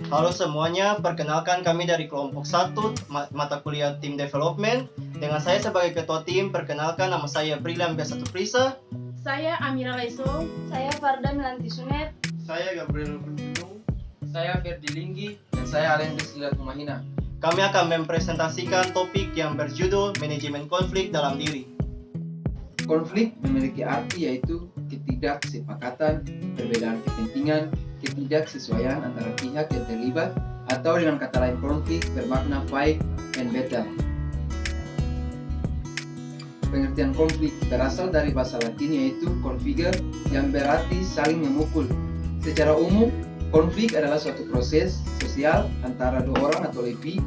Halo semuanya, perkenalkan kami dari kelompok 1 mata kuliah Team Development. Dengan saya sebagai ketua tim, perkenalkan nama saya Brilian Besatu Prisa. Saya Amira Laiso. Saya Farda Milanti Sunet. Saya Gabriel Bruno. Saya Ferdi Linggi. Dan saya Alen Deslilat Umahina. Kami akan mempresentasikan topik yang berjudul manajemen konflik dalam diri. Konflik memiliki arti yaitu ketidaksepakatan, perbedaan kepentingan, ketidaksesuaian antara pihak yang terlibat, atau dengan kata lain konflik bermakna fight and battle. Pengertian konflik berasal dari bahasa Latin yaitu configere yang berarti saling memukul. Secara umum, konflik adalah suatu proses sosial antara dua orang atau lebih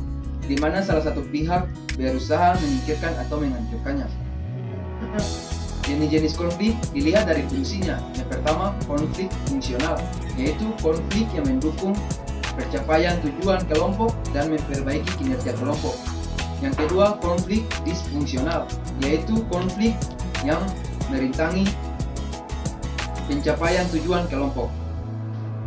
di mana salah satu pihak berusaha menyingkirkan atau menghancurkannya. Jenis-jenis konflik dilihat dari fungsinya. Yang pertama, konflik fungsional, yaitu konflik yang mendukung pencapaian tujuan kelompok dan memperbaiki kinerja kelompok. Yang kedua, konflik disfungsional, yaitu konflik yang merintangi pencapaian tujuan kelompok.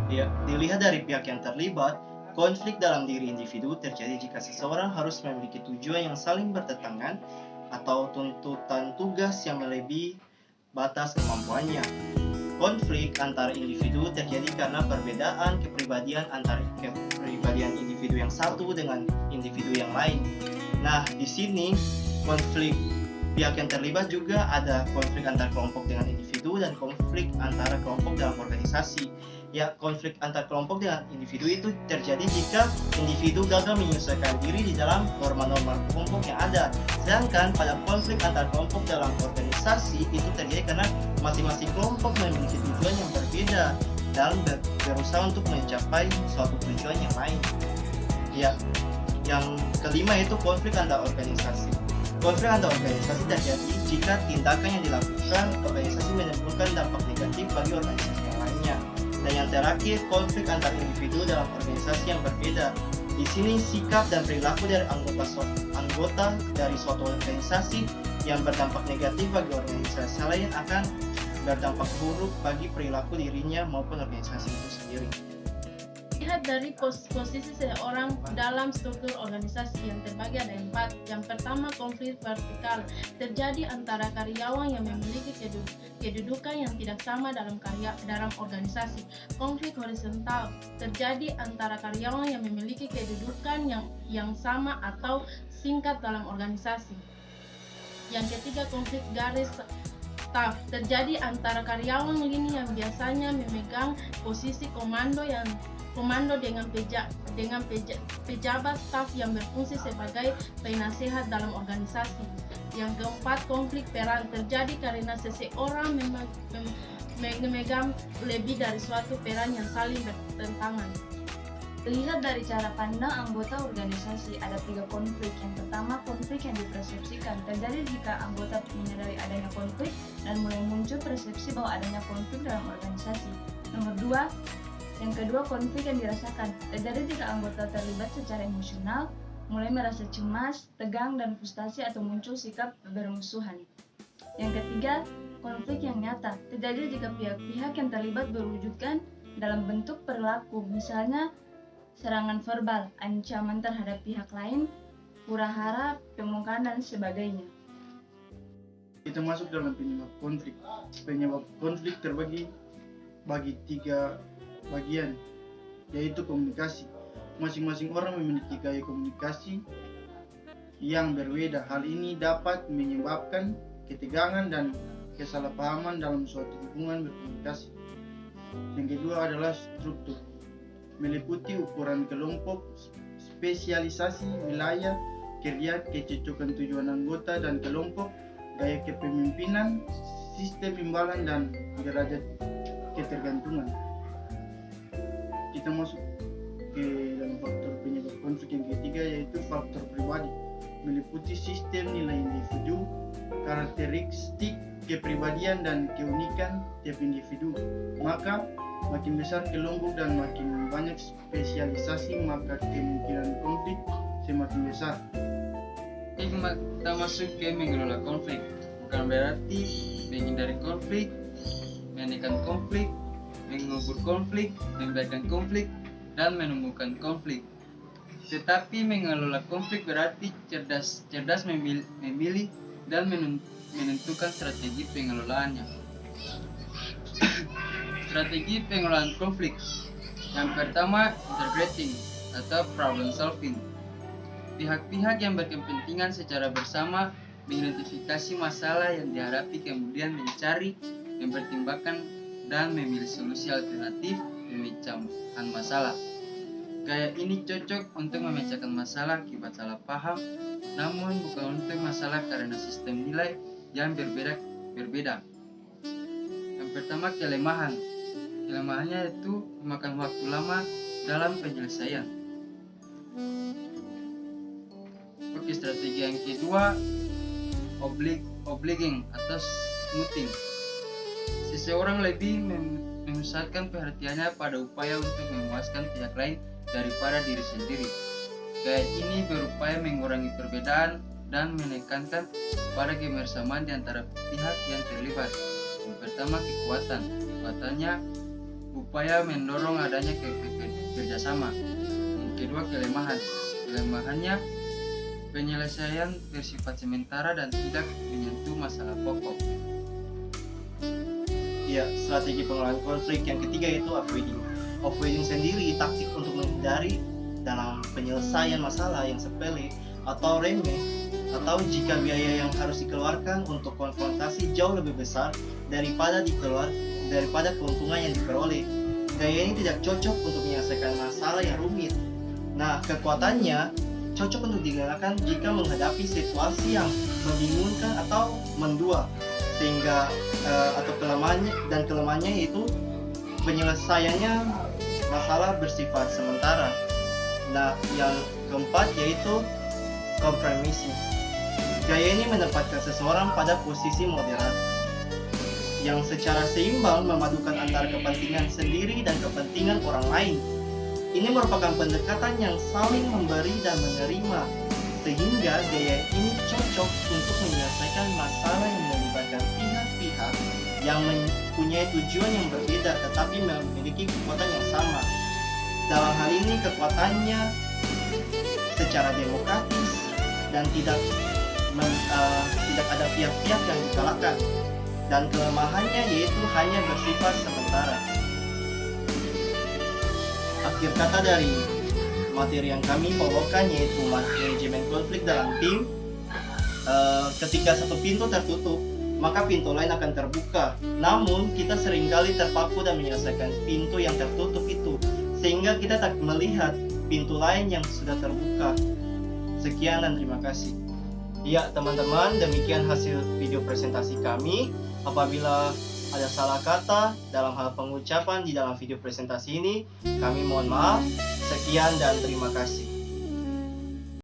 Ya, dilihat dari pihak yang terlibat, konflik dalam diri individu terjadi jika seseorang harus memiliki tujuan yang saling bertentangan atau tuntutan tugas yang melebihi batas kemampuannya. Konflik antar individu terjadi karena perbedaan kepribadian antara kepribadian individu yang satu dengan individu yang lain. Nah, di sini konflik pihak yang terlibat juga ada konflik antar kelompok dengan individu dan konflik antara kelompok dalam organisasi. Ya, konflik antar kelompok dengan individu itu terjadi jika individu gagal menyesuaikan diri di dalam norma-norma kelompok yang ada. Sedangkan pada konflik antar kelompok dalam organisasi itu terjadi karena masing-masing kelompok memiliki tujuan yang berbeda dan berusaha untuk mencapai suatu tujuan yang lain. Ya, yang kelima itu konflik antar organisasi. Konflik antar organisasi terjadi jika tindakan yang dilakukan organisasi menimbulkan dampak negatif bagi organisasi yang lainnya. Dan yang terakhir, konflik antar individu dalam organisasi yang berbeda. Di sini sikap dan perilaku dari anggota dari suatu organisasi yang berdampak negatif bagi organisasi lain akan berdampak buruk bagi perilaku dirinya maupun organisasi itu sendiri. Lihat dari posisi seseorang dalam struktur organisasi yang terbagi ada 4. Yang pertama, konflik vertikal terjadi antara karyawan yang memiliki kedudukan yang tidak sama dalam organisasi. Konflik horizontal terjadi antara karyawan yang memiliki kedudukan yang sama atau singkat dalam organisasi. Yang ketiga, konflik garis staf terjadi antara karyawan lini yang biasanya memegang posisi komando dengan pejabat staf yang berfungsi sebagai penasehat dalam organisasi. Yang keempat, konflik peran terjadi karena seseorang memegang lebih dari suatu peran yang saling bertentangan. Lihat dari cara pandang anggota organisasi, ada 3 konflik. Yang pertama, konflik yang dipersepsikan terjadi jika anggota menyadari adanya konflik dan mulai muncul persepsi bahwa adanya konflik dalam organisasi. Nomor 2, yang kedua, konflik yang dirasakan terjadi jika anggota terlibat secara emosional, mulai merasa cemas, tegang, dan frustasi atau muncul sikap bermusuhan. Yang ketiga, konflik yang nyata terjadi jika pihak-pihak yang terlibat berwujudkan dalam bentuk perilaku, misalnya serangan verbal, ancaman terhadap pihak lain, hura-hara, pemungkaran, dan sebagainya. Kita masuk dalam penyebab konflik. Penyebab konflik terbagi bagi 3 bagian, yaitu komunikasi. Masing-masing orang memiliki gaya komunikasi yang berbeda. Hal ini dapat menyebabkan ketegangan dan kesalahpahaman dalam suatu hubungan berkomunikasi. Yang kedua adalah struktur, meliputi ukuran kelompok, spesialisasi wilayah kerja, kecocokan tujuan anggota dan kelompok, gaya kepemimpinan, sistem imbalan, dan derajat ketergantungan. Kita masuk ke dalam faktor penyebab konflik yang ketiga, yaitu faktor pribadi, meliputi sistem nilai individu, karakteristik kepribadian dan keunikan tiap individu. Maka makin besar kelompok dan makin banyak spesialisasi, maka kemungkinan konflik semakin besar. Kita masuk ke mengelola konflik. Bukan berarti menghindari konflik, menekan konflik, mengubur konflik, membiarkan konflik, dan menemukan konflik. Tetapi mengelola konflik berarti cerdas memilih dan menentukan strategi pengelolaannya. Strategi pengelolaan konflik. Yang pertama, integrating atau problem solving. Pihak-pihak yang berkepentingan secara bersama mengidentifikasi masalah yang dihadapi, kemudian mencari, mempertimbangkan, dan memilih solusi alternatif pemecahan masalah. Gaya ini cocok untuk memecahkan masalah akibat salah paham, namun bukan untuk masalah karena sistem nilai yang berbeda. Yang pertama, kelemahan. Kelemahannya itu memakan waktu lama dalam penyelesaian. Oke, strategi yang kedua, obliging atau smoothing. Seseorang lebih memusatkan perhatiannya pada upaya untuk memuaskan pihak lain daripada diri sendiri. Gaya ini berupaya mengurangi perbedaan dan menekankan pada kebersamaan di antara pihak yang terlibat. Yang pertama, kekuatannya upaya mendorong adanya kerjasama. Yang kedua, kelemahannya penyelesaian bersifat sementara dan tidak menyentuh masalah pokok. Ya, strategi pengelolaan konflik yang ketiga itu avoiding. Avoiding sendiri taktik untuk menghindari dalam penyelesaian masalah yang sepele atau remeh, atau jika biaya yang harus dikeluarkan untuk konfrontasi jauh lebih besar daripada keuntungan yang diperoleh. Gaya ini tidak cocok untuk menyelesaikan masalah yang rumit. Nah, kekuatannya cocok untuk digunakan jika menghadapi situasi yang membingungkan atau mendua, sehingga atau kelemahannya yaitu penyelesaiannya masalah bersifat sementara. Nah, yang keempat yaitu kompromisi. Gaya ini menempatkan seseorang pada posisi moderat yang secara seimbang memadukan antara kepentingan sendiri dan kepentingan orang lain. Ini merupakan pendekatan yang saling memberi dan menerima, sehingga gaya ini cocok untuk menyelesaikan masalah yang melibatkan pihak-pihak yang mempunyai tujuan yang berbeda tetapi memiliki kekuatan yang sama. Dalam hal ini kekuatannya secara demokratis dan tidak ada pihak-pihak yang dikalahkan, dan kelemahannya yaitu hanya bersifat sementara. Akhir kata dari materi yang kami bawakan yaitu manajemen konflik dalam tim. Ketika satu pintu tertutup, maka pintu lain akan terbuka. Namun kita seringkali terpaku dan menyelesaikan pintu yang tertutup itu, sehingga kita tak melihat pintu lain yang sudah terbuka. Sekian dan terima kasih. Ya teman-teman, demikian hasil video presentasi kami. Apabila ada salah kata dalam hal pengucapan di dalam video presentasi ini, kami mohon maaf. Sekian dan terima kasih.